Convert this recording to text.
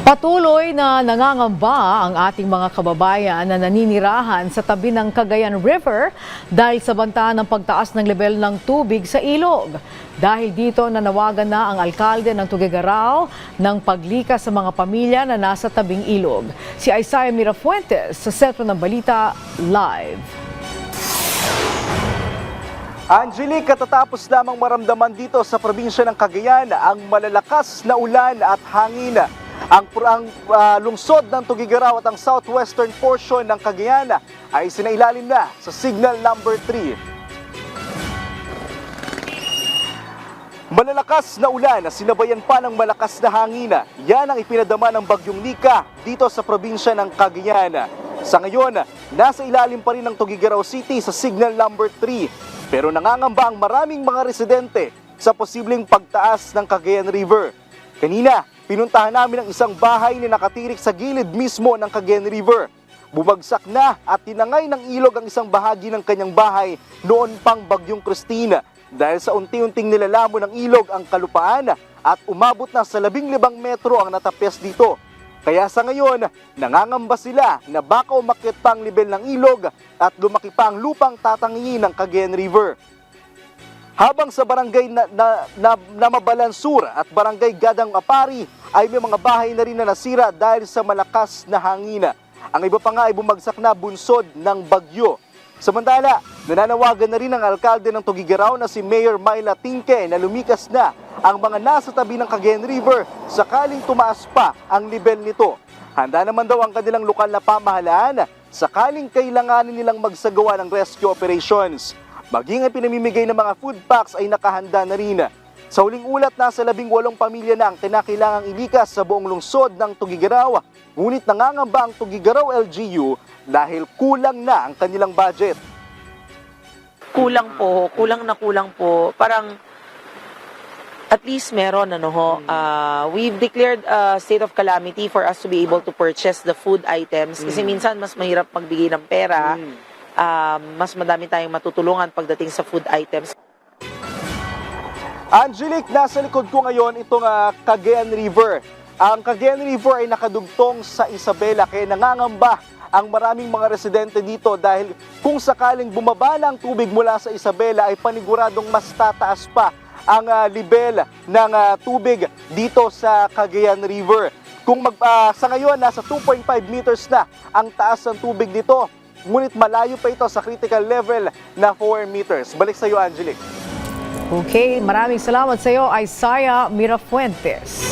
Patuloy na nangangamba ang ating mga kababayan na naninirahan sa tabi ng Cagayan River dahil sa banta ng pagtaas ng level ng tubig sa ilog. Dahil dito nanawagan na ang alkalde ng Tuguegarao ng paglikas sa mga pamilya na nasa tabing ilog. Si Isaiah Mirafuentes sa Sentro ng Balita Live. Angelique, katatapos lamang maramdaman dito sa probinsya ng Cagayan ang malalakas na ulan at hangin. Ang lungsod ng Tuguegarao at ang southwestern portion ng Cagayan ay sinailalim na sa signal number 3. Malalakas na ulan na sinabayan pa ng malakas na hangin. Yan ang ipinadama ng Bagyong Nika dito sa probinsya ng Cagayan. Sa ngayon, nasa ilalim pa rin ng Tuguegarao City sa signal number 3. Pero nangangamba ang maraming mga residente sa posibleng pagtaas ng Cagayan River. Kanina, pinuntahan namin ang isang bahay na nakatirik sa gilid mismo ng Cagayan River. Bumagsak na at tinangay ng ilog ang isang bahagi ng kanyang bahay noon pang Bagyong Christine dahil sa unti-unting nilalamon ng ilog ang kalupaan at umabot na sa 15 metro ang natapyas dito. Kaya sa ngayon, nangangamba sila na baka umakyat pa ang level ng ilog at lumaki pa ang lupang tatangingin ng Cagayan River. Habang sa barangay na Mabalansur at barangay Gadang Apari ay may mga bahay na rin na nasira dahil sa malakas na hangin. Ang iba pa nga ay bumagsak na bunsod ng bagyo. Samantala, nananawagan na rin ang alkalde ng Tuguegarao na si Mayor Myla Tingke na lumikas na ang mga nasa tabi ng Cagayan River sakaling tumaas pa ang level nito. Handa naman daw ang kanilang lokal na pamahalaan sakaling kailanganin nilang magsagawa ng rescue operations. Maging ang pinamimigay ng mga food packs ay nakahanda na rin. Sa huling ulat, nasa 18 pamilya na ang kinakailangang ilikas sa buong lungsod ng Tuguegarao. Ngunit nangangamba ang Tuguegarao LGU dahil kulang na ang kanilang budget. Kulang po. Parang at least meron we've declared a state of calamity for us to be able to purchase the food items kasi minsan mas mahirap magbigay ng pera. Mas madami tayong matutulungan pagdating sa food items. Angelique, nasa likod ko ngayon itong Cagayan River. Ang Cagayan River ay nakadugtong sa Isabela kaya nangangamba ang maraming mga residente dito dahil kung sakaling bumaba na ang tubig mula sa Isabela ay paniguradong mas tataas pa ang level ng tubig dito sa Cagayan River. Sa ngayon, nasa 2.5 meters na ang taas ng tubig dito. Ngunit malayo pa ito sa critical level na 4 meters. Balik sa iyo, Angelique. Okay, maraming salamat sa iyo, Isaiah Mirafuentes.